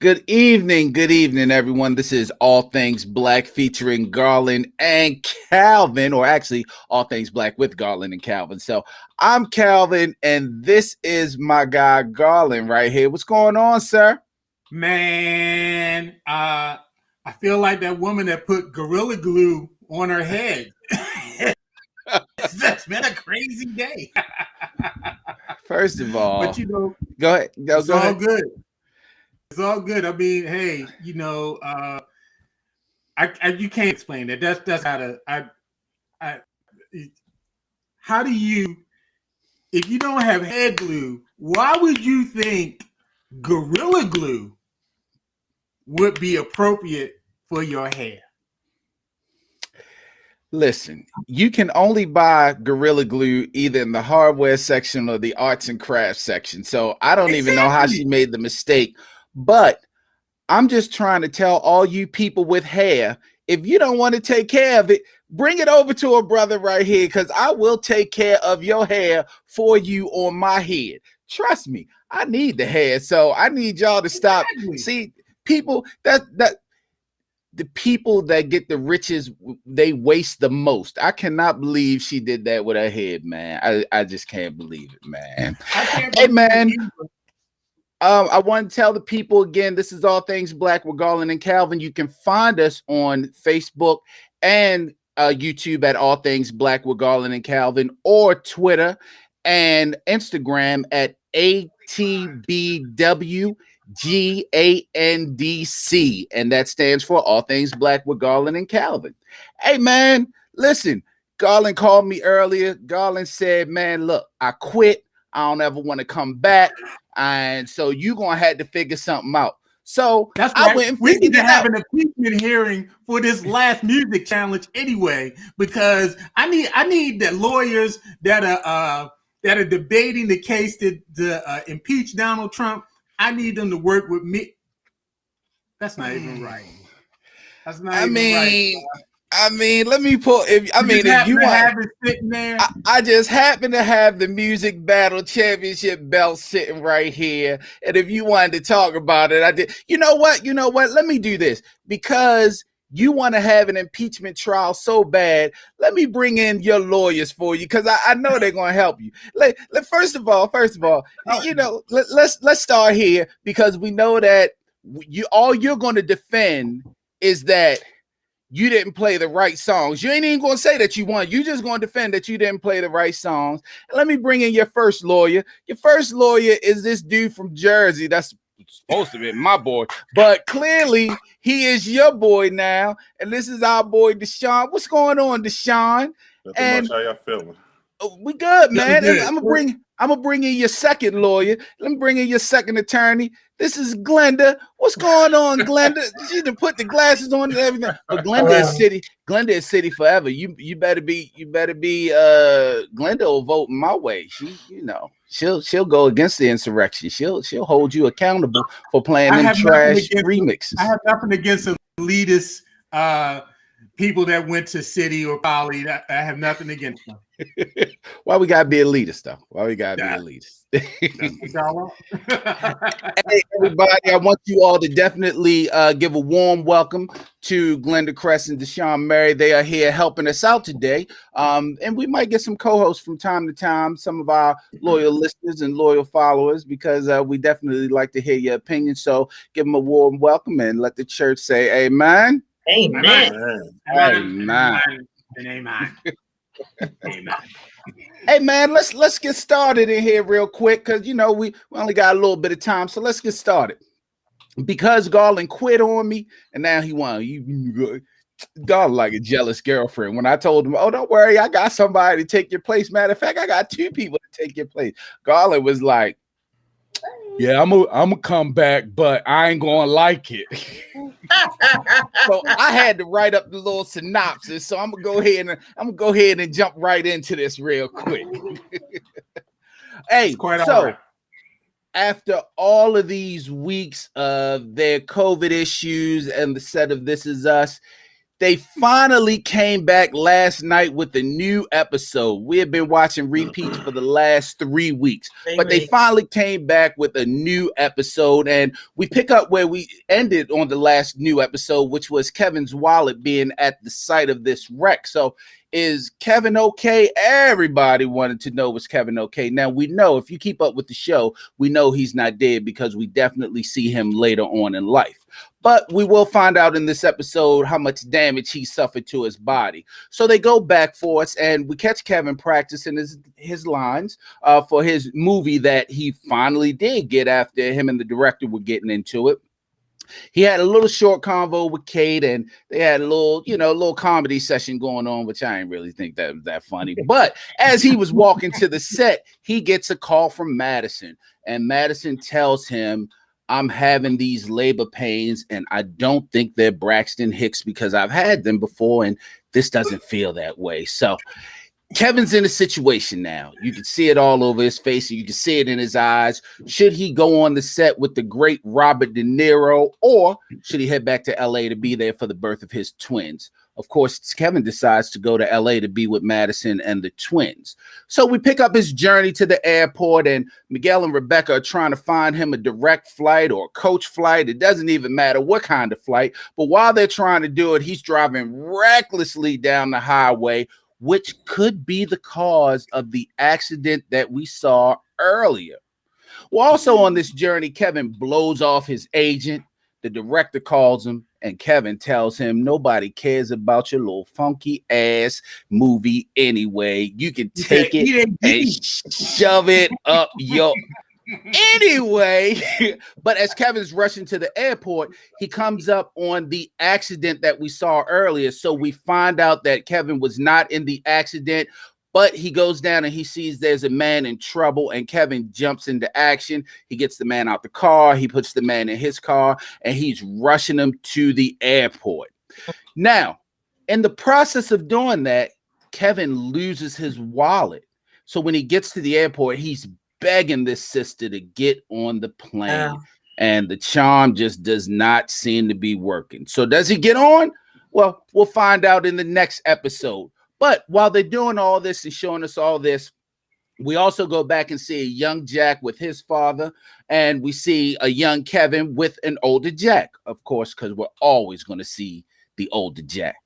Good evening, everyone. This is All Things Black featuring Garland and Calvin, or actually All Things Black with Garland and Calvin. So I'm Calvin, and this is my guy Garland right here. What's going on, sir? Man, I feel like that woman that put Gorilla Glue on her head. That's been a crazy day. First of all, but go ahead. It's go all ahead. good. It's all good. I mean, hey, you can't explain that. That's how do you, if you don't have head glue, why would you think Gorilla Glue would be appropriate for your hair? Listen, you can only buy Gorilla Glue either in the hardware section or the arts and crafts section. So I don't even know how she made the mistake, but I'm just trying to tell all you people with hair, if you don't want to take care of it, bring it over to a brother right here, because I will take care of your hair for you on my head. Trust me, I need the hair. So I need y'all to stop. See, people that the people that get the richest, they waste the most. I cannot believe she did that with her head, man. I just can't believe it, man. Hey, man. I want to tell the people again, this is All Things Black with Garland and Calvin. You can find us on Facebook and YouTube at All Things Black with Garland and Calvin, or Twitter and Instagram at ATBWGANDC, and that stands for All Things Black with Garland and Calvin. Hey, man, listen, Garland called me earlier. Garland said, man, look, I quit. I don't ever want to come back. And so you're going to have to figure something out. So that's right. I went and we need to have an impeachment hearing for this last music challenge anyway, because I need the lawyers that are debating the case to impeach Donald Trump. I need them to work with me. That's not even right. That's not right. I mean, let me pull. If you want, have it sitting there. I just happen to have the Music Battle Championship belt sitting right here, and if you wanted to talk about it, I did. You know what? Let me do this, because you want to have an impeachment trial so bad. Let me bring in your lawyers for you, because I know they're going to help you. First of all, let's start here, because we know that all you're going to defend is that you didn't play the right songs. You ain't even going to say that you won. You just going to defend that you didn't play the right songs. And let me bring in your first lawyer. Your first lawyer is this dude from Jersey. That's supposed to be my boy, but clearly he is your boy now. And this is our boy, Deshaun. What's going on, Deshaun? And much. How y'all feeling? We good, man. I'm gonna bring in your second lawyer. Let me bring in your second attorney. This is Glenda. What's going on, Glenda? She done put the glasses on and everything. But Glenda is city forever. You better be Glenda will vote my way. She'll go against the insurrection. She'll hold you accountable for playing them trash remixes. I have nothing against elitist people that went to city or poly. I have nothing against them. Why we gotta be elitist though? Why we gotta be elitist? Hey everybody, I want you all to definitely give a warm welcome to Glenda Cress and Deshaun Murray. They are here helping us out today. And we might get some co-hosts from time to time, some of our loyal listeners and loyal followers, because we definitely like to hear your opinion. So give them a warm welcome and let the church say amen. Amen. Amen. Amen. Amen. Hey man, let's get started in here real quick, because we only got a little bit of time, so let's get started. Because Garland quit on me, and now he won. Garland like a jealous girlfriend. When I told him, "Oh, don't worry, I got somebody to take your place." Matter of fact, I got two people to take your place. Garland was like, "Yeah, I'm gonna come back, but I ain't gonna like it." So I had to write up the little synopsis. So I'm gonna go ahead and jump right into this real quick. Hey, so after all of these weeks of their COVID issues and the set of This Is Us, They finally came back last night with a new episode. We have been watching repeats for the last 3 weeks, but they finally came back with a new episode. And we pick up where we ended on the last new episode, which was Kevin's wallet being at the site of this wreck. So is Kevin okay? Everybody wanted to know, was Kevin okay? Now, we know if you keep up with the show, we know he's not dead because we definitely see him later on in life. But we will find out in this episode how much damage he suffered to his body. So they go back for us, and we catch Kevin practicing his lines for his movie that he finally did get after him and the director were getting into it. He had a little short convo with Kate, and they had a little comedy session going on, which I didn't really think that was that funny. But as he was walking to the set, he gets a call from Madison, and Madison tells him, I'm having these labor pains, and I don't think they're Braxton Hicks because I've had them before, and this doesn't feel that way. So Kevin's in a situation now. You can see it all over his face, and you can see it in his eyes. Should he go on the set with the great Robert De Niro, or should he head back to LA to be there for the birth of his twins? Of course, Kevin decides to go to LA to be with Madison and the twins. So we pick up his journey to the airport, and Miguel and Rebecca are trying to find him a direct flight or a coach flight. It doesn't even matter what kind of flight. But while they're trying to do it, he's driving recklessly down the highway, which could be the cause of the accident that we saw earlier. Well, also on this journey, Kevin blows off his agent. The director calls him, and Kevin tells him, nobody cares about your little funky ass movie anyway. You can take it and shove it up your... Anyway, but as Kevin's rushing to the airport, he comes up on the accident that we saw earlier. So we find out that Kevin was not in the accident, but he goes down and he sees there's a man in trouble, and Kevin jumps into action. He gets the man out the car. He puts the man in his car, and he's rushing him to the airport. Now, in the process of doing that, Kevin loses his wallet. So when he gets to the airport, he's begging this sister to get on the plane, and the charm just does not seem to be working. So does he get on? Well, we'll find out in the next episode. But while they're doing all this and showing us all this, we also go back and see a young Jack with his father, and we see a young Kevin with an older Jack, of course, because we're always going to see the older Jack.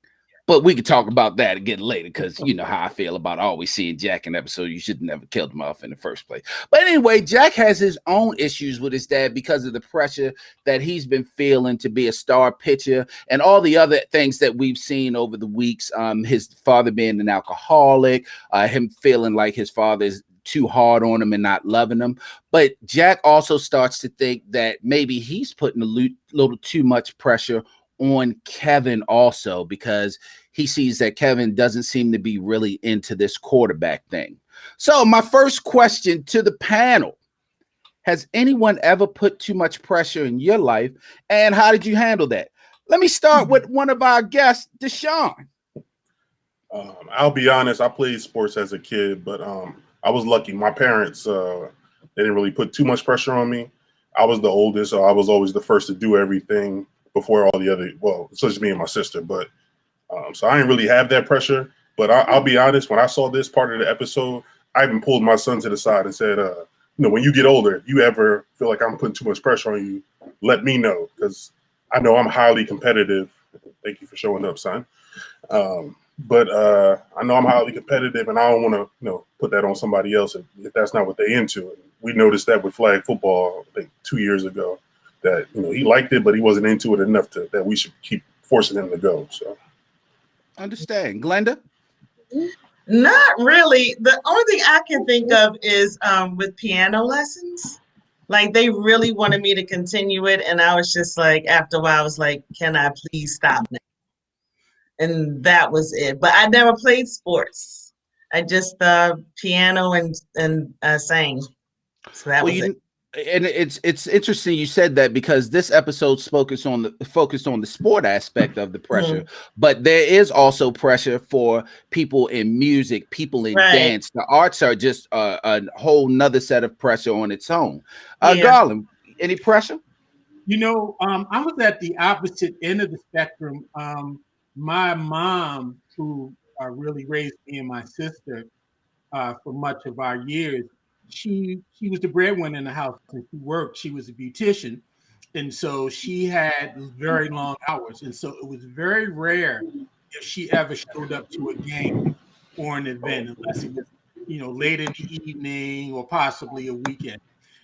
But we can talk about that again later, because you know how I feel about always seeing Jack in an episode. You should never killed him off in the first place. But anyway, Jack has his own issues with his dad because of the pressure that he's been feeling to be a star pitcher and all the other things that we've seen over the weeks. His father being an alcoholic, him feeling like his father is too hard on him and not loving him. But Jack also starts to think that maybe he's putting a little too much pressure on Kevin also, because he sees that Kevin doesn't seem to be really into this quarterback thing. So my first question to the panel: has anyone ever put too much pressure in your life, and how did you handle that? Let me start with one of our guests, Deshaun. I'll be honest, I played sports as a kid, but I was lucky. My parents, they didn't really put too much pressure on me. I was the oldest, so I was always the first to do everything before all the other, well, it's just me and my sister, but so I didn't really have that pressure. But I'll be honest, when I saw this part of the episode, I even pulled my son to the side and said, when you get older, if you ever feel like I'm putting too much pressure on you, let me know, because I know I'm highly competitive. Thank you for showing up, son. But I know I'm highly competitive, and I don't want to, put that on somebody else if that's not what they into. We noticed that with flag football, I think 2 years ago, that he liked it, but he wasn't into it enough that we should keep forcing him to go. So, understand, Glenda? Not really. The only thing I can think of is with piano lessons. Like, they really wanted me to continue it, and I was just like, after a while, I was like, "Can I please stop now?" And that was it. But I never played sports. I just piano and sang. So that was it. And it's interesting you said that, because this episode focused on the sport aspect of the pressure, but there is also pressure for people in music, people in dance. The arts are just a whole nother set of pressure on its own. Garland, any pressure? I was at the opposite end of the spectrum. my mom, who really raised me and my sister for much of our years, she was the breadwinner in the house and she worked. She was a beautician, and so she had very long hours, and so it was very rare if she ever showed up to a game or an event unless it was, late in the evening or possibly a weekend.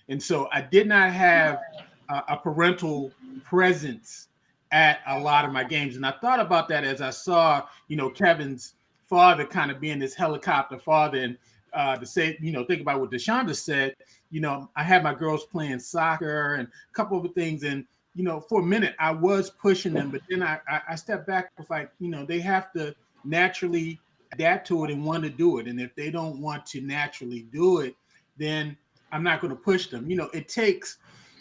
And so I did not have a parental presence at a lot of my games. And I thought about that as I saw, Kevin's father kind of being this helicopter father. And to say, think about what DeShonda said, I had my girls playing soccer and a couple of things. And, for a minute, I was pushing them, but then I stepped back. It's like, they have to naturally adapt to it and want to do it. And if they don't want to naturally do it, then I'm not going to push them. It takes,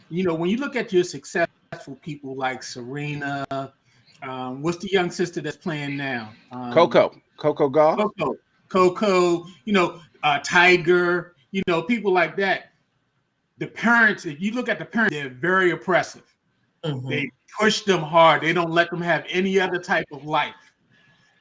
when you look at your successful people like Serena, what's the young sister that's playing now? Coco Gauff. Coco, Tiger, people like that. The parents, if you look at the parents, they're very oppressive. Mm-hmm. They push them hard. They don't let them have any other type of life.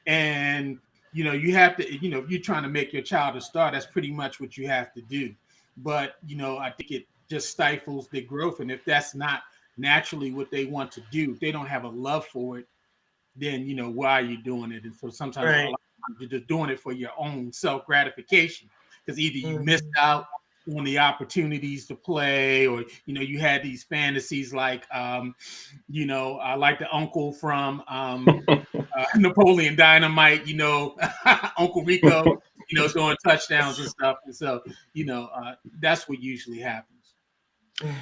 And, you have to, if you're trying to make your child a star, that's pretty much what you have to do. But, I think it just stifles their growth. And if that's not naturally what they want to do, if they don't have a love for it, then, why are you doing it? And so sometimes you're just doing it for your own self-gratification, because either you missed out on the opportunities to play, or, you had these fantasies like, like the uncle from Napoleon Dynamite, Uncle Rico, throwing touchdowns and stuff. And so, that's what usually happens.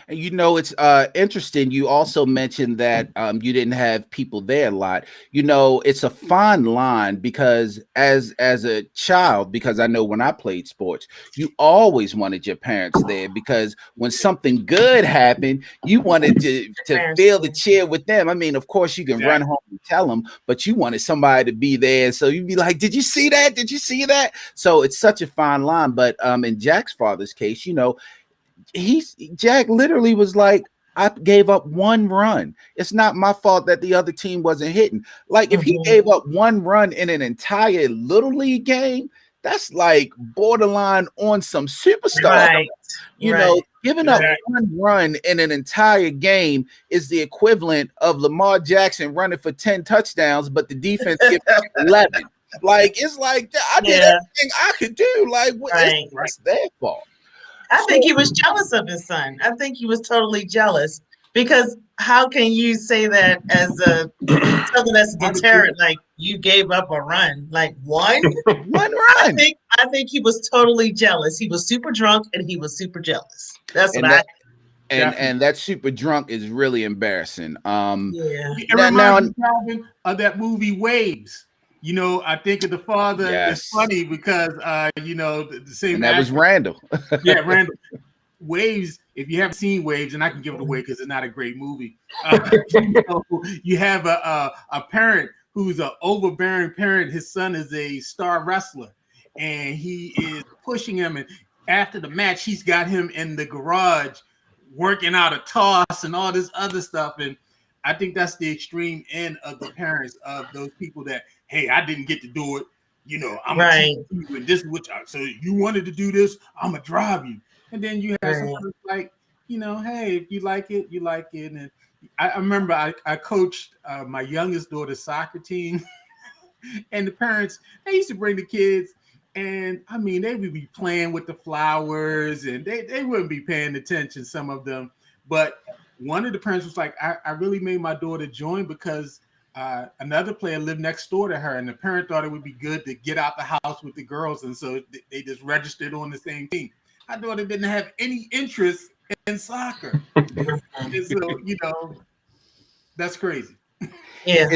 And it's interesting. You also mentioned that you didn't have people there a lot. It's a fine line, because as a child, because I know when I played sports, you always wanted your parents there, because when something good happened, you wanted to feel the cheer with them. I mean, of course, you can run home and tell them, but you wanted somebody to be there. So you'd be like, "Did you see that? Did you see that?" So it's such a fine line. But in Jack's father's case, Jack literally was like, I gave up one run. It's not my fault that the other team wasn't hitting. Like, if he gave up one run in an entire little league game, that's like borderline on some superstar. Right. Giving up one run in an entire game is the equivalent of Lamar Jackson running for 10 touchdowns, but the defense gives 11. Like, it's like, I did everything I could do. Like, it's their fault. I think he was jealous of his son. I think he was totally jealous, because how can you say that as something that's a deterrent? Like, you gave up a run, like one run. I think he was totally jealous. He was super drunk and he was super jealous. That's what I think. And that super drunk is really embarrassing. It reminds me, Calvin, of that movie Waves. I think of the father. Yes. It's funny because the same. And that was Randall. Randall. Waves. If you haven't seen Waves, and I can give it away because it's not a great movie. You have a parent who's an overbearing parent. His son is a star wrestler, and he is pushing him. And after the match, he's got him in the garage working out a toss and all this other stuff. And I think that's the extreme end of the parents of those people that, hey, I didn't get to do it. I'm gonna teach you, and this is what so you wanted to do this, I'm gonna drive you. And then you have somebody like, hey, if you like it, you like it. And I remember I coached my youngest daughter's soccer team, and the parents, they used to bring the kids, and I mean, they would be playing with the flowers, and they wouldn't be paying attention, some of them. But one of the parents was like, I really made my daughter join because another player lived next door to her, and the parent thought it would be good to get out the house with the girls, and so they just registered on the same team. My daughter didn't have any interest in soccer. And so, that's crazy. Yeah,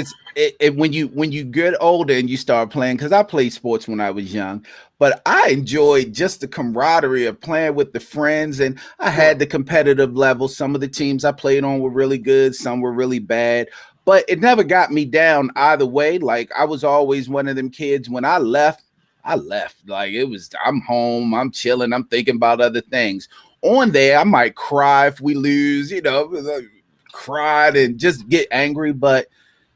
when you get older and you start playing, because I played sports when I was young, but I enjoyed just the camaraderie of playing with the friends, and I had the competitive level. Some of the teams I played on were really good, some were really bad, but it never got me down either way. Like, I was always one of them kids. When I left. Like, it was, I'm home, I'm chilling, I'm thinking about other things. On there, I might cry if we lose, cried and just get angry, but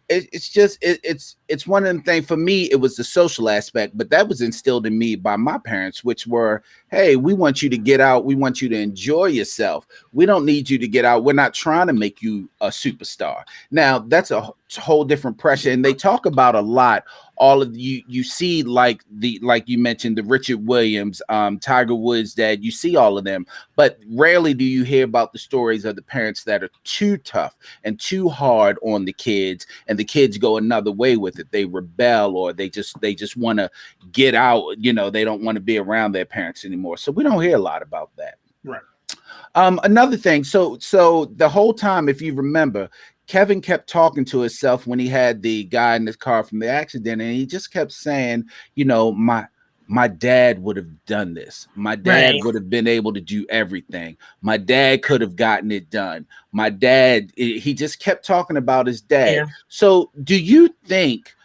it's one of them things. For me, it was the social aspect, but that was instilled in me by my parents, which were, hey, we want you to get out, we want you to enjoy yourself, we don't need you to get out, we're not trying to make you a superstar. Now that's a whole different pressure, and they talk about a lot. All of you see, like you mentioned, the Richard Williams, Tiger Woods dad, you see all of them, but rarely do you hear about the stories of the parents that are too tough and too hard on the kids, and the kids go another way with it. They rebel, or they just want to get out. They don't want to be around their parents anymore. So we don't hear a lot about that. Right. Another thing. So the whole time, if you remember, Kevin kept talking to himself when he had the guy in his car from the accident, and he just kept saying, my dad would have done this. My dad would have been able to do everything. My dad could have gotten it done. My dad, he just kept talking about his dad. Yeah. So do you think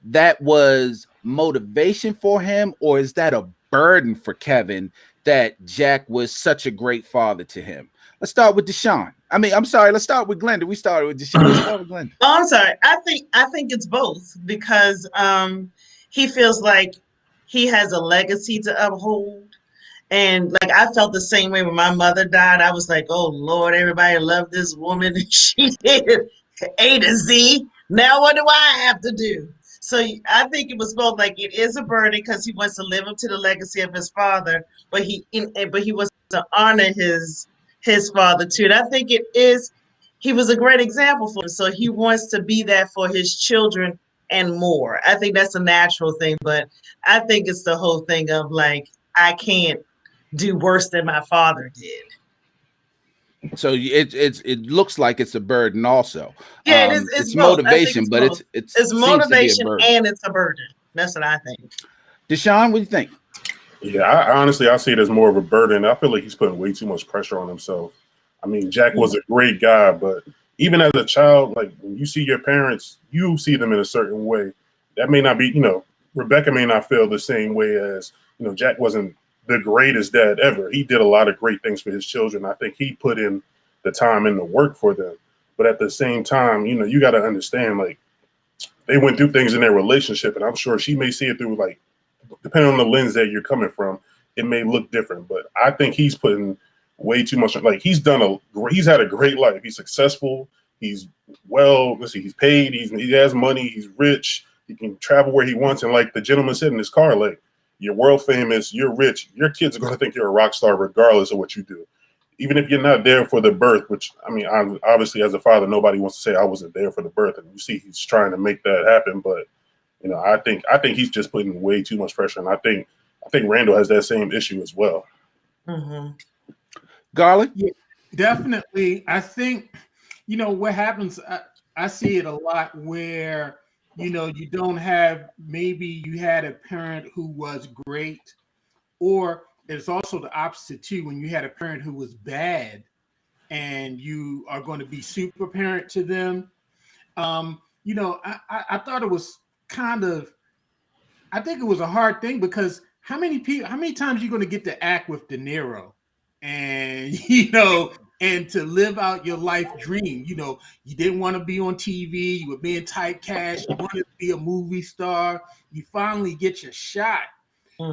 that was motivation for him, or is that a burden for Kevin that Jack was such a great father to him? Let's start with Deshaun. I'm sorry. Let's start with Glenda. We started with Deshaun. Let's start with Glenda. Oh, I'm sorry. I think it's both, because he feels like he has a legacy to uphold. And like, I felt the same way when my mother died. I was like, oh Lord, everybody loved this woman, and she did A to Z. Now what do I have to do? So I think it was both. Like, it is a burden because he wants to live up to the legacy of his father, but he wants to honor his father too. And I think he was a great example for him. So he wants to be that for his children and more. I think that's a natural thing, but I think it's the whole thing of like, I can't do worse than my father did. So it looks like it's a burden also. Yeah, it's it's both. motivation, but both. It's motivation and it's a burden. That's what I think. Deshaun, what do you think? Yeah, I see it as more of a burden. I feel like he's putting way too much pressure on himself. I mean, Jack was a great guy, but even as a child, like when you see your parents, you see them in a certain way. That may not be, Rebecca may not feel the same way as, Jack wasn't the greatest dad ever. He did a lot of great things for his children. I think he put in the time and the work for them. But at the same time, you got to understand, like, they went through things in their relationship, and I'm sure she may see it through, like, depending on the lens that you're coming from, it may look different. But I think he's putting way too much. Like, he's had a great life. He's successful. He's he's paid. He has money. He's rich. He can travel where he wants. And like the gentleman said in his car, like, you're world famous, you're rich, your kids are going to think you're a rock star regardless of what you do. Even if you're not there for the birth, which, I mean, obviously as a father, nobody wants to say I wasn't there for the birth. And you see he's trying to make that happen. But, I think he's just putting way too much pressure. And I think Randall has that same issue as well. Mm-hmm. Garland? Yeah, definitely. I think, what happens, I see it a lot where, you don't have, maybe you had a parent who was great, or it's also the opposite too, when you had a parent who was bad and you are going to be super parent to them. I thought it was I think it was a hard thing, because how many times are you going to get to act with De Niro and, and to live out your life dream? You didn't want to be on TV. You were being typecast. You wanted to be a movie star. You finally get your shot. I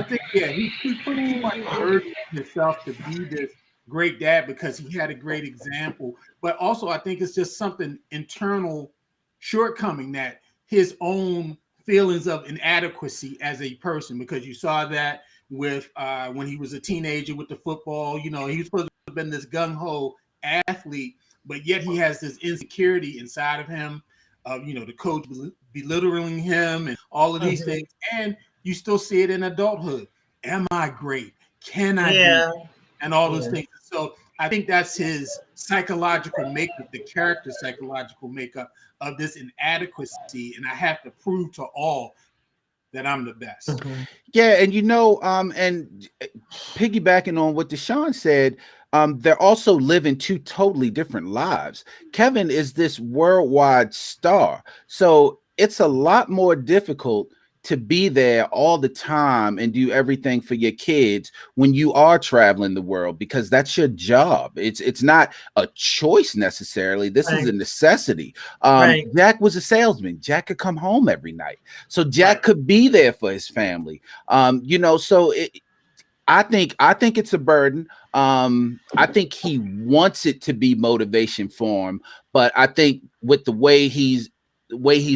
think, yeah, he put too much burden on himself to be this great dad because he had a great example. But also, I think it's just something internal shortcoming, that his own feelings of inadequacy as a person, because you saw that with when he was a teenager with the football. He was supposed to have been this gung-ho athlete, but yet he has this insecurity inside of him of, the coach belittling him and all of these things. And you still see it in adulthood. Am I great? Can I be? And all those things. So I think that's his psychological makeup, the character psychological makeup of this inadequacy. And I have to prove to all that I'm the best. Mm-hmm. Yeah, and and piggybacking on what Deshaun said, they're also living two totally different lives. Kevin is this worldwide star, so it's a lot more difficult to be there all the time and do everything for your kids when you are traveling the world, because that's your job. It's not a choice necessarily. This is a necessity. Jack was a salesman. Jack could come home every night, so Jack could be there for his family. So I think it's a burden. I think he wants it to be motivation for him, but I think with the way he's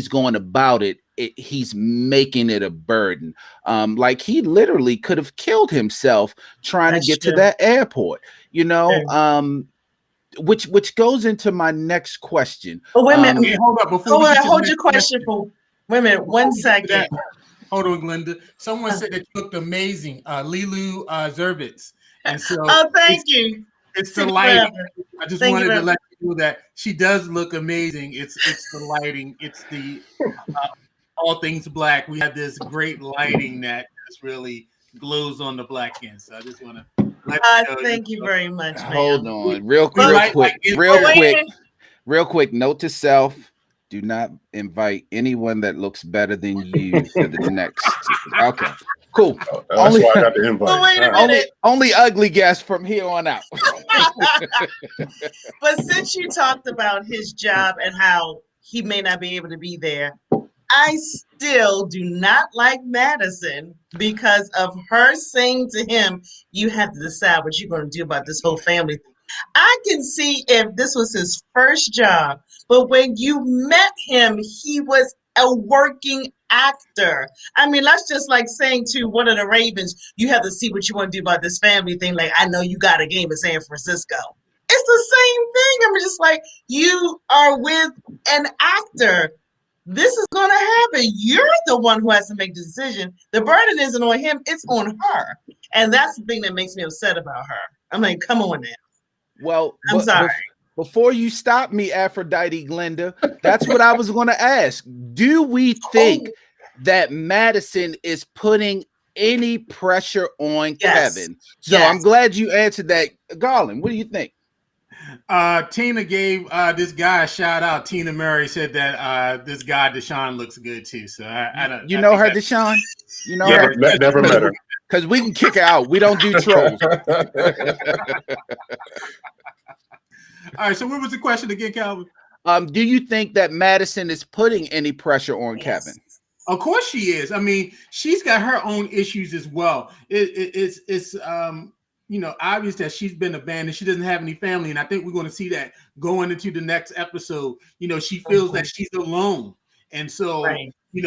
going about it, he's making it a burden. Like he literally could have killed himself trying to get to that airport, which goes into my next question. Oh, wait a minute. Hold up. Before hold your question for wait a minute. 1 second. Hold on, Glenda. Someone said that you looked amazing, Lilu Zervitz. And so, thank you. It's the lighting. I just wanted to let you know that she does look amazing. It's the lighting. It's the all things black. We have this great lighting that just really glows on the black skin. So I just want to let you know. Thank you very much, man. Hold on, real quick. Note to self: do not invite anyone that looks better than you to the next. Okay, cool. That's why I got the invite. Wait a minute. Only ugly guests from here on out. But since you talked about his job and how he may not be able to be there, I still do not like Madison because of her saying to him, you have to decide what you're going to do about this whole family thing. I can see if this was his first job, but when you met him, he was a working actor. I mean, that's just like saying to one of the Ravens, you have to see what you want to do about this family thing. Like, I know you got a game in San Francisco. It's the same thing. I'm just like, you are with an actor. This is going to happen. You're the one who has to make the decision. The burden isn't on him. It's on her. And that's the thing that makes me upset about her. I'm like, come on now. Well, I'm sorry. Before you stop me, Aphrodite Glenda, that's what I was going to ask. Do we think that Madison is putting any pressure on Kevin? So I'm glad you answered that. Garland, what do you think? Tina gave this guy a shout out. Tina Murray said that this guy Deshaun looks good too. So I don't. You know her, Deshaun? You know her? Never met her. Because we can kick her out. We don't do trolls. All right. So what was the question again, Calvin? Do you think that Madison is putting any pressure on Kevin? Of course she is. I mean, she's got her own issues as well. It's obvious that she's been abandoned. She doesn't have any family, and I think we're going to see that going into the next episode. She feels that she's alone, and so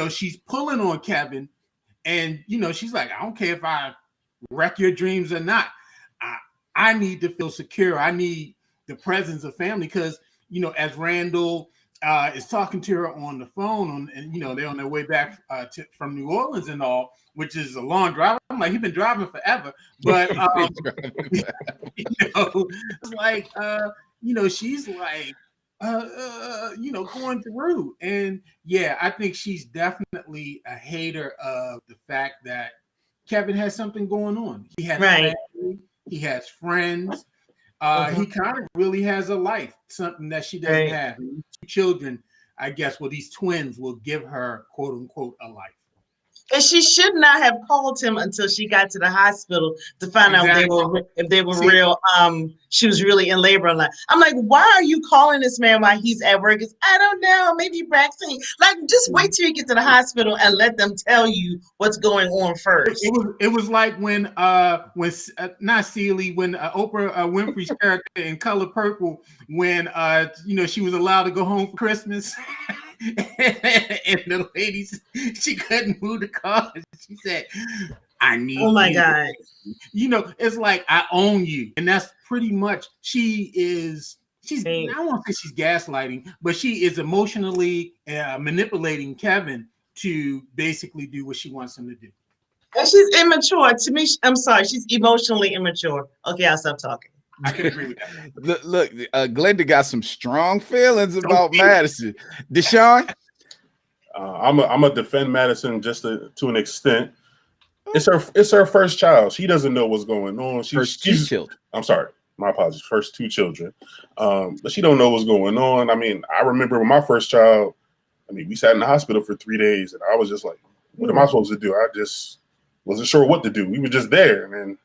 she's pulling on Kevin, and she's like, I don't care if I wreck your dreams or not. I need to feel secure. I need the presence of family because as Randall is talking to her on the phone, and they're on their way back from New Orleans and all, which is a long drive. I'm like, he's been driving forever, but it's like she's like going through, and I think she's definitely a hater of the fact that Kevin has something going on. He has family, he has friends. He kind of really has a life, something that she doesn't have. And 2 children, I guess, these twins will give her, quote unquote, a life. And she should not have called him until she got to the hospital to find out if they were real. She was really in labor. I'm like, why are you calling this man while he's at work? I don't know, maybe vaccine. Like, just wait till you get to the hospital and let them tell you what's going on first. It was like when not Celie, when Oprah Winfrey's character in Color Purple, when she was allowed to go home for Christmas. And the lady, she couldn't move the car. She said, I need you. Oh my God. It's like, I own you. And that's pretty much, she's I don't want to say she's gaslighting, but she is emotionally manipulating Kevin to basically do what she wants him to do. And she's immature. To me, I'm sorry, she's emotionally immature. Okay, I'll stop talking. I can agree with that. Look, Glenda got some strong feelings about Madison. Deshaun? I'm a defend Madison just to an extent. It's her first child. She doesn't know what's going on. She's 2 children. I'm sorry, my apologies. First 2 children, but she don't know what's going on. I mean, I remember with my first child. I mean, we sat in the hospital for 3 days, and I was just like, what am I supposed to do? I just wasn't sure what to do. We were just there, and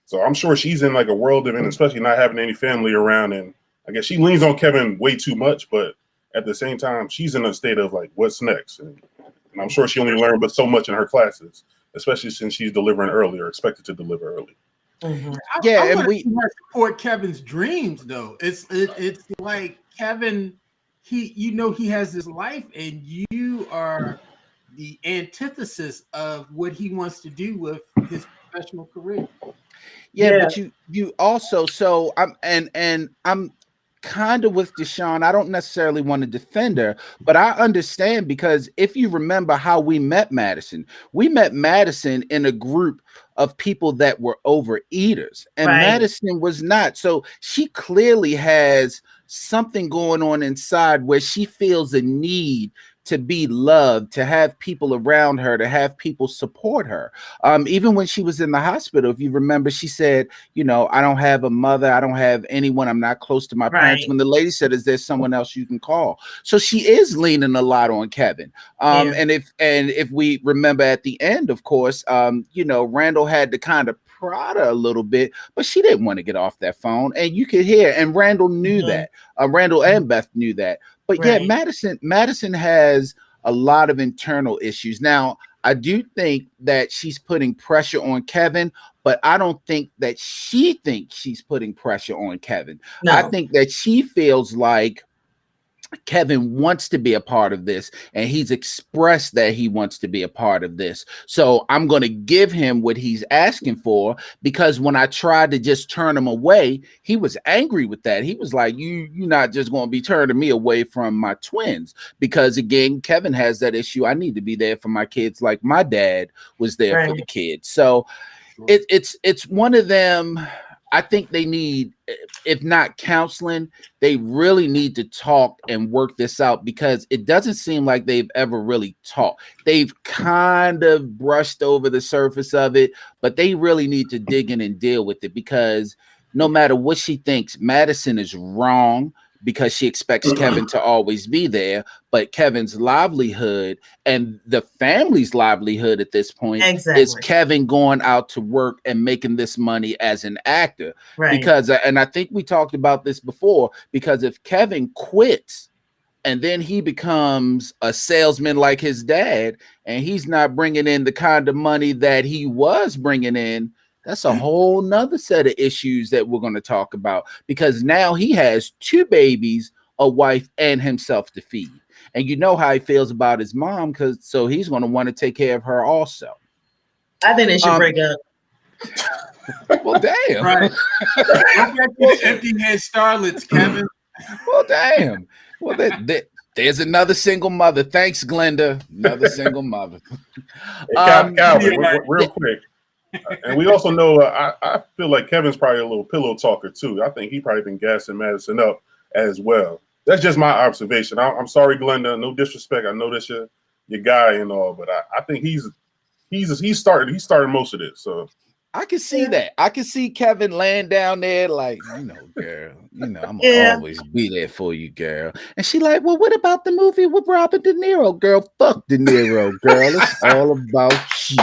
so I'm sure she's in like a whirlwind, especially not having any family around. And I guess she leans on Kevin way too much, but at the same time, she's in a state of like, what's next? And I'm sure she only learned but so much in her classes, especially since she's delivering early or expected to deliver early. Mm-hmm. Yeah, and we support Kevin's dreams though. It's like Kevin, he has his life, and you are the antithesis of what he wants to do with his professional career. Yeah, but you also, so I'm kind of with Deshaun. I don't necessarily want to defend her, but I understand, because if you remember how we met Madison in a group of people that were overeaters, and Madison was not. So she clearly has something going on inside where she feels a need to be loved, to have people around her, to have people support her. Even when she was in the hospital, if you remember, she said, I don't have a mother, I don't have anyone, I'm not close to my parents. When the lady said, is there someone else you can call? So she is leaning a lot on Kevin. And if we remember at the end, of course, Randall had to kind of prod her a little bit, but she didn't want to get off that phone. And you could hear, and Randall knew that. Randall and Beth knew that. But yeah, Madison has a lot of internal issues. Now, I do think that she's putting pressure on Kevin, but I don't think that she thinks she's putting pressure on Kevin. No. I think that she feels like Kevin wants to be a part of this, and he's expressed that he wants to be a part of this. So I'm going to give him what he's asking for, because when I tried to just turn him away, he was angry with that. He was like, you're not just going to be turning me away from my twins, because again, Kevin has that issue. I need to be there for my kids like my dad was there for the kids. So it's one of them. I think they need, if not counseling, they really need to talk and work this out, because it doesn't seem like they've ever really talked. They've kind of brushed over the surface of it, but they really need to dig in and deal with it, because no matter what she thinks, Madison is wrong, because she expects Kevin to always be there. But Kevin's livelihood and the family's livelihood at this point is Kevin going out to work and making this money as an actor. Because, and I think we talked about this before, because if Kevin quits and then he becomes a salesman like his dad, and he's not bringing in the kind of money that he was bringing in, that's a whole nother set of issues that we're going to talk about, because now he has 2 babies, a wife, and himself to feed. And you know how he feels about his mom, so he's going to want to take care of her also. I think they should break up. Well, damn. Right. Empty-head starlets, Kevin. Well, damn. Well, there's another single mother. Thanks, Glenda. Another single mother. Hey, Calvin, real quick. And we also know, I feel like Kevin's probably a little pillow talker too. I think he probably been gassing Madison up as well. That's just my observation. I'm sorry, Glenda. No disrespect. I know that's your guy and all, but I think he's starting most of this. So I can see that. I can see Kevin laying down there like, girl, I'm gonna always be there for you, girl. And she like, well, what about the movie with Robert De Niro? Girl, fuck De Niro, girl. It's all about you.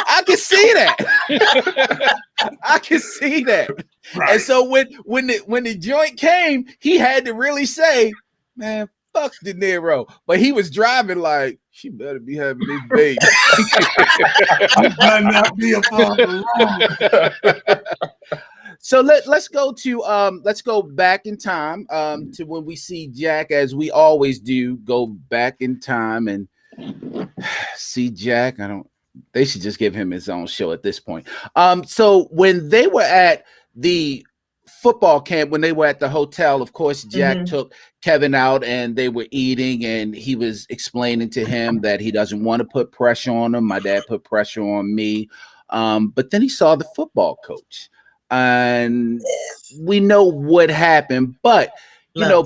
I can see that. I can see that. Right. And so when the joint came, he had to really say, man, fuck De Niro. But he was driving like, she better be having this baby. You better not be a father. So let's go back in time to when we see Jack, as we always do, go back in time and see Jack. They should just give him his own show at this point. So when they were at the football camp, when they were at the hotel, of course, Jack took Kevin out and they were eating, and he was explaining to him that he doesn't want to put pressure on him. My dad put pressure on me. But then he saw the football coach, and we know what happened. But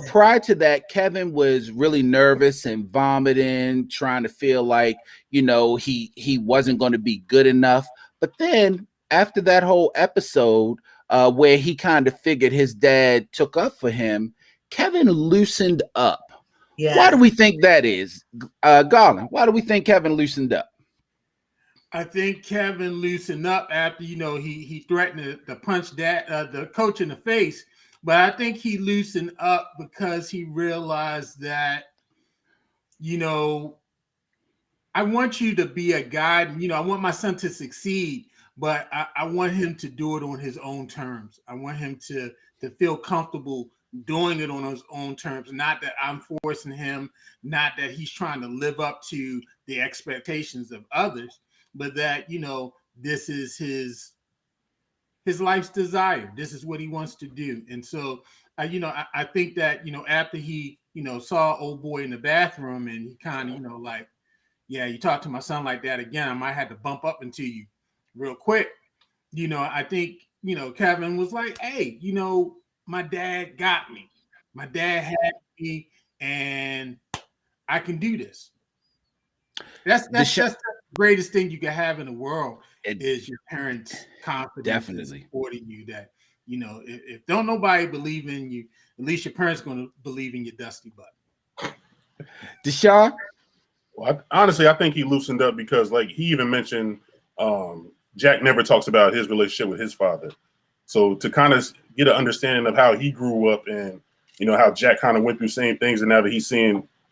prior to that, Kevin was really nervous and vomiting, trying to feel like, he wasn't going to be good enough. But then after that whole episode, where he kind of figured his dad took up for him, Kevin loosened up. Yeah. Why do we think that is? Garland, why do we think Kevin loosened up? I think Kevin loosened up after he threatened to punch the coach in the face, but I think he loosened up because he realized that I want you to be a guide. I want my son to succeed, but I want him to do it on his own terms. I want him to feel comfortable doing it on his own terms, not that I'm forcing him, not that he's trying to live up to the expectations of others, but that, this is his life's desire. This is what he wants to do. And so, I think that, after he, saw old boy in the bathroom and he kind of, like, yeah, you talk to my son like that again, I might have to bump up into you real quick. I think, Kevin was like, hey, my dad got me. My dad had me and I can do this. That's just the greatest thing you can have in the world is your parents' confidence definitely supporting you. That, if don't nobody believe in you, at least your parents going to believe in your dusty butt. Deshaun? Well, honestly, I think he loosened up because, like, he even mentioned Jack never talks about his relationship with his father. So to kind of get an understanding of how he grew up and, how Jack kind of went through same things, and now that he's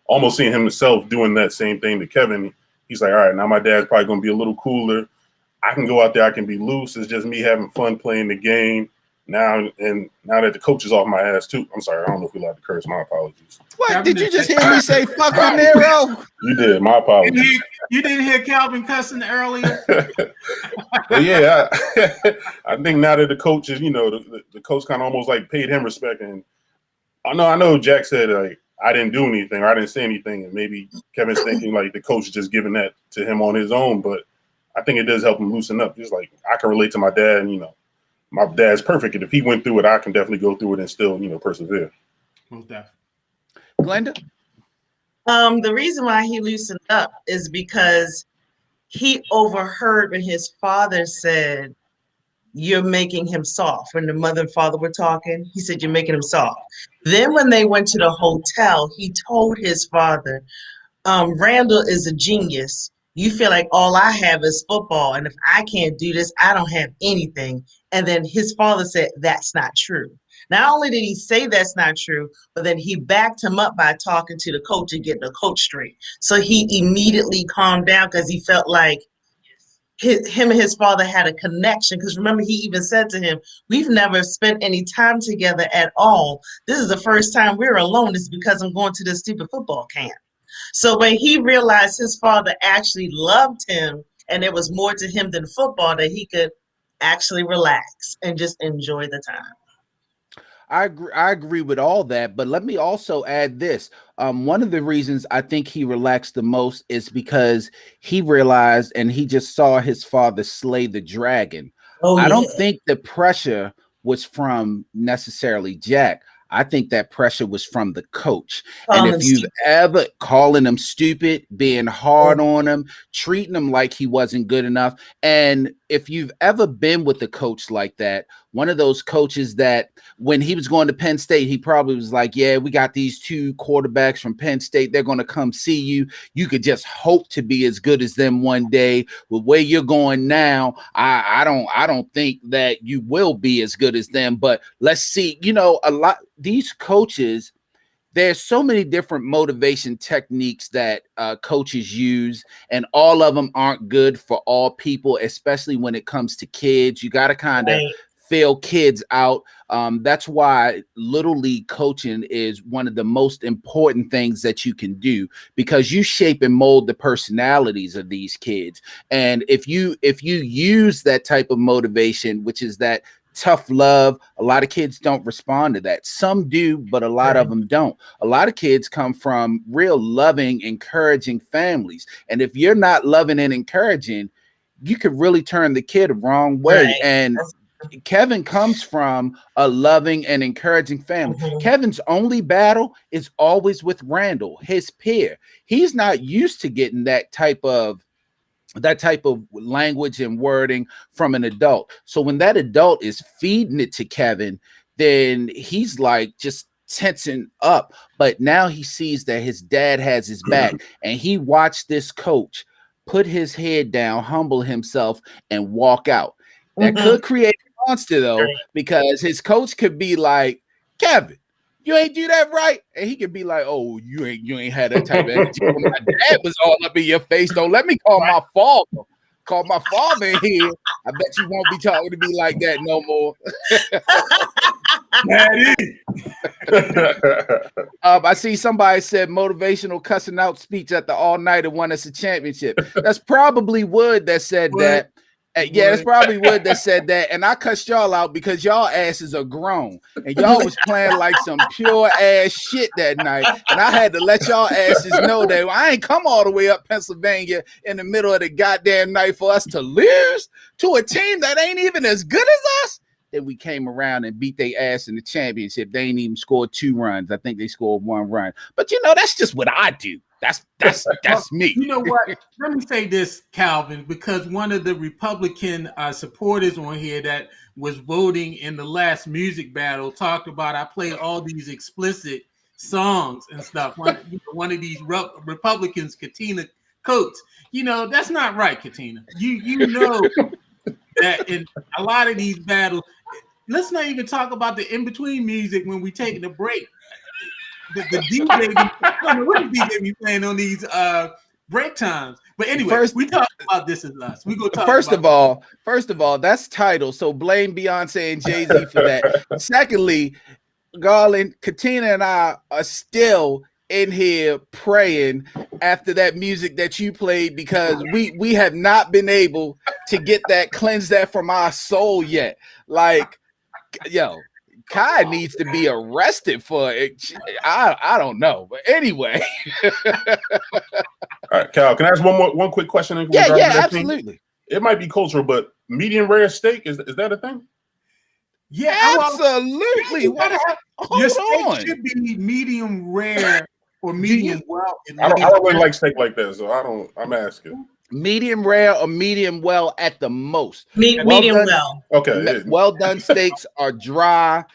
almost seeing himself doing that same thing to Kevin, he's like, all right, now my dad's probably going to be a little cooler. I can go out there. I can be loose. It's just me having fun playing the game. Now that the coach is off my ass too. I'm sorry. I don't know if we allowed to curse. My apologies. What? Did you just hear me say fuck De Niro? You did. My apologies. You didn't hear Calvin cussing earlier? But yeah, I think now that the coach is, the coach kind of almost like paid him respect. And I know Jack said, like, I didn't do anything or I didn't say anything. And maybe Kevin's thinking like the coach is just giving that to him on his own. But I think it does help him loosen up. Just like I can relate to my dad and, my dad's perfect. And if he went through it, I can definitely go through it and still, persevere. Most definitely. Glenda? The reason why he loosened up is because he overheard when his father said, you're making him soft. When the mother and father were talking, he said, you're making him soft. Then when they went to the hotel, he told his father, Randall is a genius. You feel like all I have is football. And if I can't do this, I don't have anything. And then his father said, that's not true. Not only did he say that's not true, but then he backed him up by talking to the coach and getting the coach straight. So he immediately calmed down because he felt like him and his father had a connection. Because remember, he even said to him, we've never spent any time together at all. This is the first time we're alone. It's because I'm going to this stupid football camp. So when he realized his father actually loved him and there was more to him than football, that he could actually relax and just enjoy the time. I agree with all that, but let me also add this. One of the reasons I think he relaxed the most is because he realized and he just saw his father slay the dragon. I don't think the pressure was from necessarily Jack. I think that pressure was from the coach. And if you've ever calling him stupid, being hard on him, treating him like he wasn't good enough. And if you've ever been with a coach like that, one of those coaches that when he was going to Penn State, he probably was like, yeah, we got these two quarterbacks from Penn State. They're going to come see you. You could just hope to be as good as them one day. With where you're going now, I don't think that you will be as good as them, but let's see. A lot these coaches, there's so many different motivation techniques that coaches use, and all of them aren't good for all people, especially when it comes to kids. You got to kind of fail kids out. That's why Little League coaching is one of the most important things that you can do, because you shape and mold the personalities of these kids. And if you use that type of motivation, which is that tough love, a lot of kids don't respond to that. Some do, but a lot of them don't. A lot of kids come from real loving, encouraging families. And if you're not loving and encouraging, you could really turn the kid the wrong way. And Kevin comes from a loving and encouraging family. Kevin's only battle is always with Randall, his peer. He's not used to getting that type of language and wording from an adult. So when that adult is feeding it to Kevin, then he's like just tensing up. But now he sees that his dad has his back, and he watched this coach put his head down, humble himself, and walk out. That could create a monster though, because his coach could be like, Kevin, you ain't do that right. And he could be like, oh, you ain't had that type of energy. My dad was all up in your face. Don't let me call my father. Call my father in here. I bet you won't be talking to me like that no more. I see somebody said motivational cussing out speech at the all-nighter won us a championship. That's probably Wood that said that. Yeah, it's probably Wood that said that, and I cussed y'all out because y'all asses are grown, and y'all was playing like some pure ass shit that night, and I had to let y'all asses know that I ain't come all the way up Pennsylvania in the middle of the goddamn night for us to lose to a team that ain't even as good as us. Then we came around and beat their ass in the championship. They ain't even scored 2 runs. I think they scored 1 run. But you know, that's just what I do. That's me. You know what? Let me say this, Calvin, because one of the Republican supporters on here that was voting in the last music battle talked about I play all these explicit songs and stuff. One of these Republicans, Katina Coates. You know, that's not right, Katina. You know that in a lot of these battles, let's not even talk about the in-between music when we taking a break. The DJ, I don't know what the DJ be playing on these break times. But anyway, we talk about This Is Us. We go talk First of all, that's title. So blame Beyonce and Jay-Z for that. Secondly, Garland, Katina, and I are still in here praying after that music that you played because we have not been able to get that, cleanse that from our soul yet. Like, yo, Kai needs to be arrested for it. I don't know, but anyway. All right, Cal, can I ask one quick question? Yeah, absolutely. Thing? It might be cultural, but medium rare steak is that a thing? Yeah, absolutely. Your steak should be medium rare or medium well. I don't really like steak like that, so I'm asking. Medium rare or medium well at the most. Medium well. Okay. Well done steaks are dry.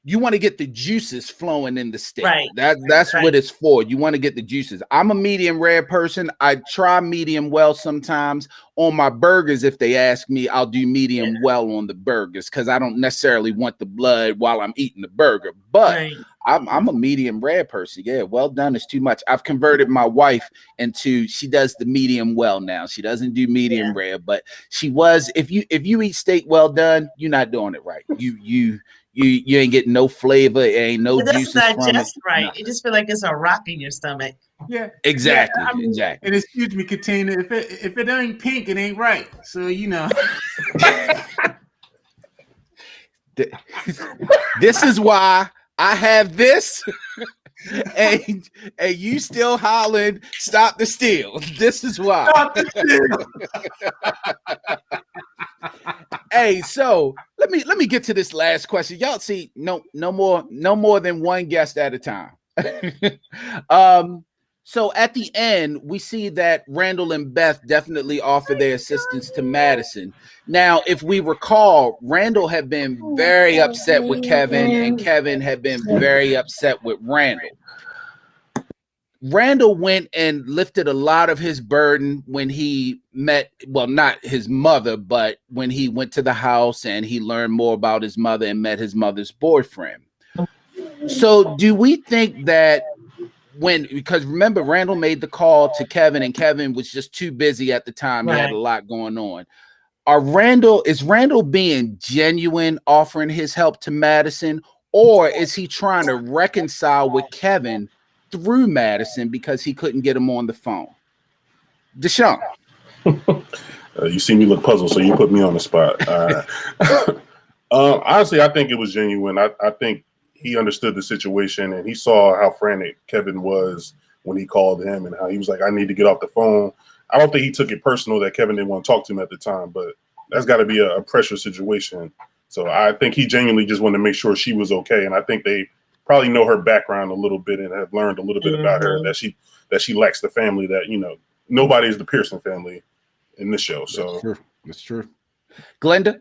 You want to get the juices flowing in the steak. Right. That's what it's for. You want to get the juices. I'm a medium rare person. I try medium well sometimes on my burgers. If they ask me, I'll do medium well on the burgers because I don't necessarily want the blood while I'm eating the burger. But I'm a medium rare person. Yeah, well done is too much. I've converted my wife into she does the medium well now. She doesn't do medium rare, but she was. If you eat steak well done, you're not doing it right. You ain't getting no flavor. It ain't no juices from it. Right. You just feel like it's a rock in your stomach. Yeah, exactly. Yeah, exactly. And excuse me, Katina, if it ain't pink, it ain't right. So you know. This is why I have this, and you still hollering, "Stop the steal!" This is why. Stop the steal. Hey, so let me get to this last question. Y'all see, no more than one guest at a time. So at the end, we see that Randall and Beth definitely offer their assistance to Madison. Now, if we recall, Randall had been very upset with Kevin, and Kevin had been very upset with Randall. Randall went and lifted a lot of his burden when he met, well, not his mother, but when he went to the house and he learned more about his mother and met his mother's boyfriend. So do we think that because remember, Randall made the call to Kevin and Kevin was just too busy at the time. He had a lot going on. Is Randall being genuine, offering his help to Madison, or is he trying to reconcile with Kevin through Madison because he couldn't get him on the phone? Deshaun. You see me look puzzled, so you put me on the spot. Honestly, I think it was genuine. I think he understood the situation and he saw how frantic Kevin was when he called him and how he was like, I need to get off the phone. I don't think he took it personal that Kevin didn't want to talk to him at the time, but that's got to be a pressure situation. So I think he genuinely just wanted to make sure she was okay. And I think they probably know her background a little bit and have learned a little bit about her, that she lacks the family that, you know, nobody is the Pearson family in this show. So that's true. Glenda?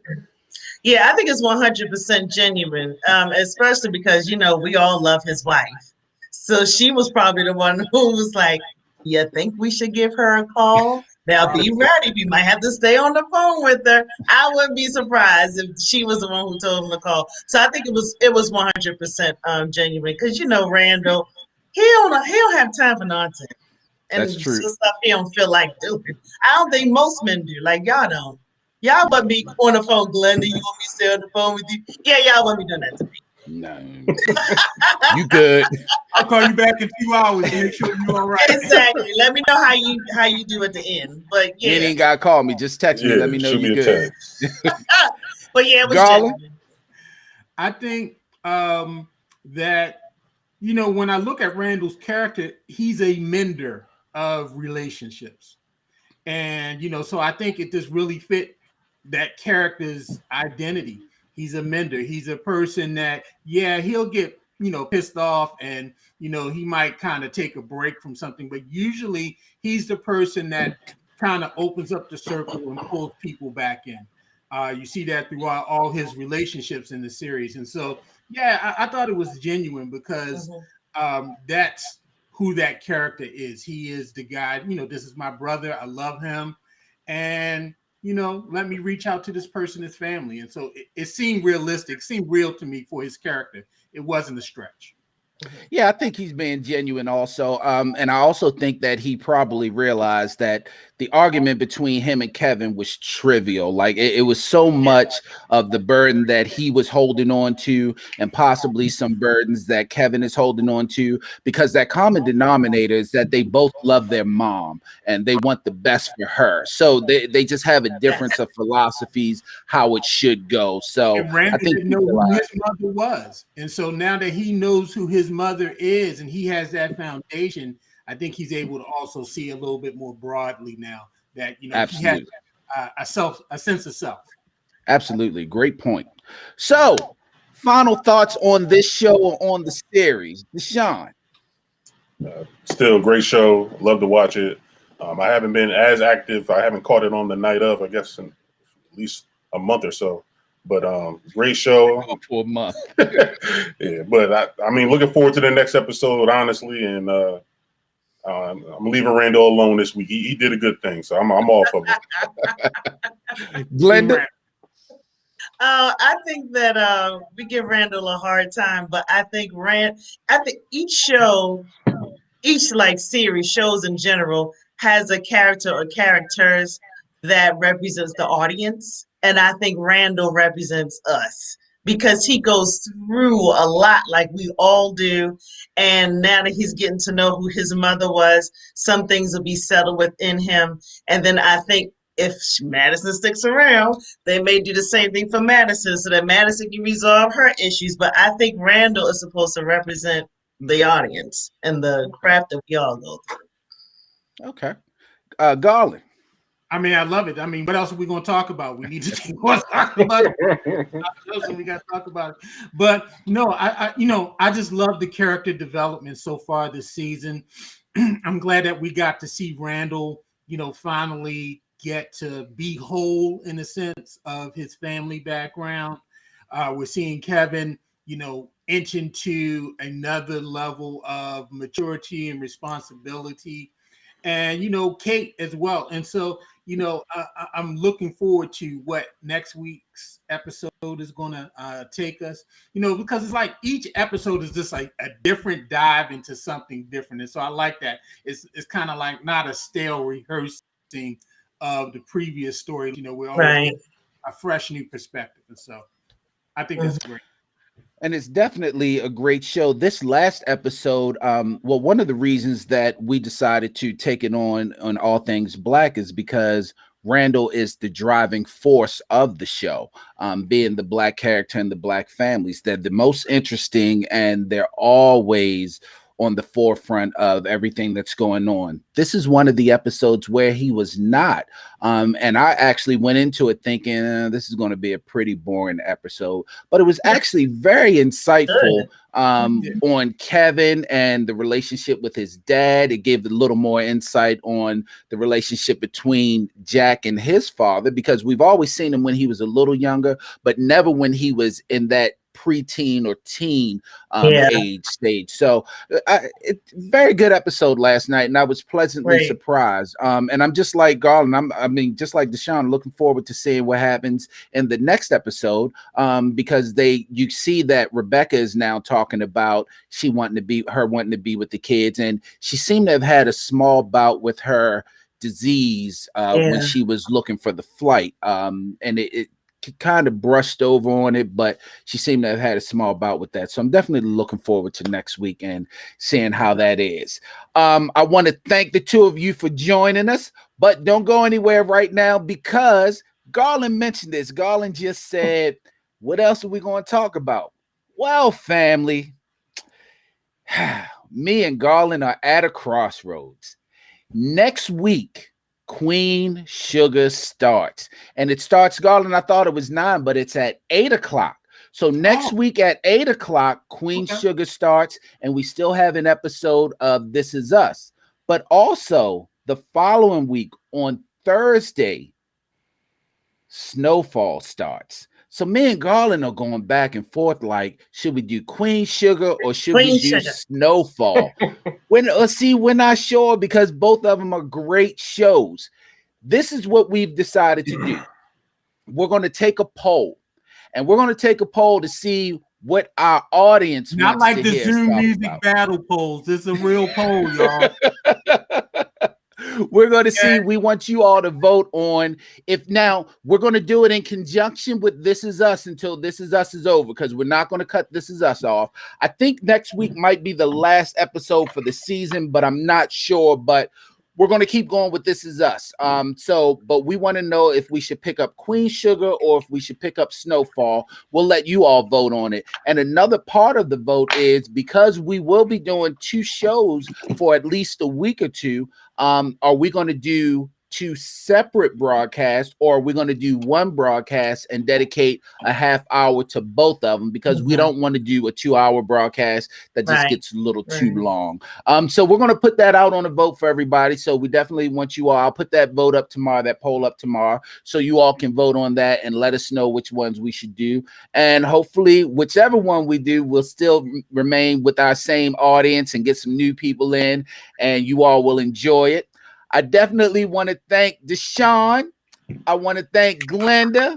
Yeah, I think it's 100% genuine, especially because, you know, we all love his wife. So she was probably the one who was like, you think we should give her a call? Now be ready. We might have to stay on the phone with her. I wouldn't be surprised if she was the one who told him to call. So I think it was 100% genuine because Randall, he don't have time for nonsense That's and true. stuff he don't feel like doing. I don't think most men do. Like y'all don't. Y'all want me on the phone, Glenda. You want me to stay on the phone with you? Yeah, y'all want me doing that to me. No, you good. I'll call you back in 2 hours to make sure you're all right. Exactly. Let me know how you do at the end. But You yeah. ain't gotta call me. Just text me. Let me know shoot me you a good. text. But yeah, it was Garland? genuine. I think that when I look at Randall's character, he's a mender of relationships, and so I think it just really fit that character's identity. He's a mender. He's a person that he'll get pissed off, and he might kind of take a break from something, but usually he's the person that kind of opens up the circle and pulls people back in. You see that throughout all his relationships in the series. And so, I thought it was genuine because that's who that character is. He is the guy, this is my brother. I love him. And, let me reach out to this person, his family. And so it seemed realistic, seemed real to me for his character. It wasn't a stretch. Yeah, I think he's being genuine also. And I also think that he probably realized that the argument between him and Kevin was trivial. Like it was so much of the burden that he was holding on to, and possibly some burdens that Kevin is holding on to, because that common denominator is that they both love their mom and they want the best for her. So they just have a difference of philosophies, how it should go. So And Randall I think didn't know who his mother was. And so now that he knows who his mother is and he has that foundation, I think he's able to also see a little bit more broadly now that absolutely. He has a sense of self. Absolutely. Great point. So, final thoughts on this show or on the series. Deshaun. Still a great show. Love to watch it. I haven't been as active. I haven't caught it on the night of, I guess, in at least a month or so. But great show. For a month. Yeah, but I mean, looking forward to the next episode, honestly. And I'm leaving Randall alone this week. He did a good thing, so I'm off of it. Glenda. I think that we give Randall a hard time, but I think each show, each like series, shows in general, has a character or characters that represents the audience. And I think Randall represents us because he goes through a lot like we all do. And now that he's getting to know who his mother was, some things will be settled within him. And then I think if Madison sticks around, they may do the same thing for Madison so that Madison can resolve her issues. But I think Randall is supposed to represent the audience and the craft that we all go through. Okay. Garland. I mean, I love it. I mean, what else are we going to talk about? We need to talk about it. We got to talk about it. But no, I just love the character development so far this season. I'm glad that we got to see Randall, finally get to be whole in the sense of his family background. We're seeing Kevin, inch into another level of maturity and responsibility, and Kate as well. And so I'm looking forward to what next week's episode is going to take us, because it's like each episode is just like a different dive into something different. And so I like that. It's kind of like not a stale rehearsing of the previous story. We're always getting a fresh new perspective. And so I think that's great. And it's definitely a great show. This last episode, one of the reasons that we decided to take it on All Things Black is because Randall is the driving force of the show, being the Black character and the Black families. They're the most interesting, and they're always on the forefront of everything that's going on. This is one of the episodes where he was not. And I actually went into it thinking this is going to be a pretty boring episode, but it was actually very insightful on Kevin and the relationship with his dad. It gave a little more insight on the relationship between Jack and his father, because we've always seen him when he was a little younger, but never when he was in that preteen or teen Yeah. age stage. So very good episode last night, and I was pleasantly Great. surprised. And I'm just like Garland. I mean, just like Deshaun, looking forward to seeing what happens in the next episode. Because you see that Rebecca is now talking about wanting to be with the kids, and she seemed to have had a small bout with her disease when she was looking for the flight. And it kind of brushed over on it, but she seemed to have had a small bout with that. So I'm definitely looking forward to next week and seeing how that is. I want to thank the two of you for joining us, but don't go anywhere right now because Garland mentioned this. Garland just said, what else are we going to talk about? Well, family, me and Garland are at a crossroads. Next week, Queen Sugar starts. And it starts, Garland, I thought it was 9, but it's at 8 o'clock. So next week at 8 o'clock, Queen Sugar starts, and we still have an episode of This Is Us. But also, the following week on Thursday, Snowfall starts. So me and Garland are going back and forth like, should we do Queen Sugar or should we do Snowfall? We're not sure because both of them are great shows. This is what we've decided to do. We're going to take a poll, and we're going to take a poll to see what our audience not wants like to the hear Zoom music about. battle polls. This is a real poll, y'all. We're going to see. We want you all to vote on now we're going to do it in conjunction with This Is Us until This Is Us is over, because we're not going to cut This Is Us off. I think next week might be the last episode for the season, but I'm not sure. But we're going to keep going with This Is Us. But we want to know if we should pick up Queen Sugar or if we should pick up Snowfall. We'll let you all vote on it. And another part of the vote is because we will be doing 2 shows for at least a week or two. Are we going to do 2 separate broadcasts, or are we going to do one broadcast and dedicate a half hour to both of them? Because we don't want to do a 2-hour broadcast that just gets a little too long. So we're going to put that out on a vote for everybody. So we definitely want you all. I'll put that vote up tomorrow, that poll up tomorrow, so you all can vote on that and let us know which ones we should do. And hopefully, whichever one we do, we'll still remain with our same audience and get some new people in, and you all will enjoy it. I definitely want to thank Deshaun. I want to thank Glenda.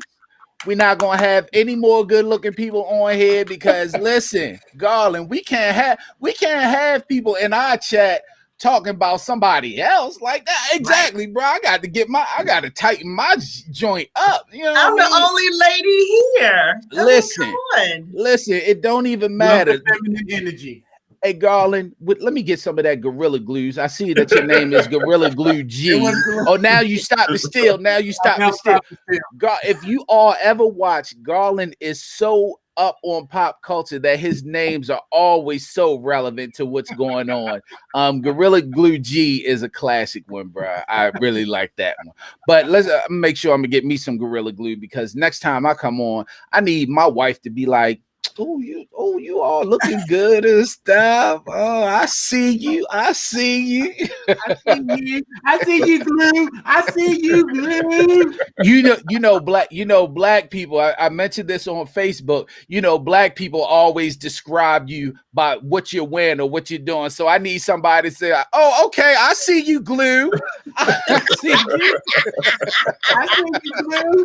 We're not going to have any more good-looking people on here because, listen, Garland, we can't have people in our chat talking about somebody else like that. Exactly, bro. I got to tighten my joint up. You know, I'm the only lady here. Listen, it don't even matter. Feminine energy. Hey, Garland, let me get some of that Gorilla Glues. I see that your name is Gorilla Glue G. Oh, now you stop to steal. If you all ever watch, Garland is so up on pop culture that his names are always so relevant to what's going on. Gorilla Glue G is a classic one, bro. I really like that one. But let's make sure I'm gonna get me some Gorilla Glue, because next time I come on, I need my wife to be like, you all looking good and stuff. Oh, I see you. I see you, Glue. I see you, Glue. Black people. I mentioned this on Facebook. Black people always describe you by what you're wearing or what you're doing. So I need somebody to say, "Oh, okay, I see you, Glue. I see you. I see you,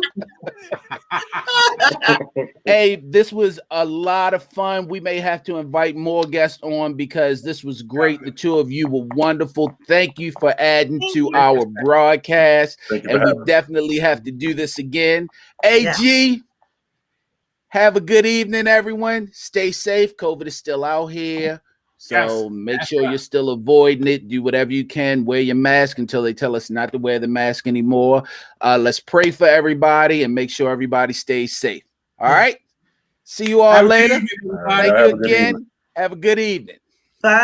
Glue." Hey, this was a lot of fun. We may have to invite more guests on because this was great. The two of you were wonderful. Thank you for adding to our broadcast. And we definitely have to do this again. AG, have a good evening, everyone. Stay safe. COVID is still out here. So make sure you're still avoiding it. Do whatever you can. Wear your mask until they tell us not to wear the mask anymore. Let's pray for everybody and make sure everybody stays safe. All right. See you all later. Thank you again. Have a good evening. Bye.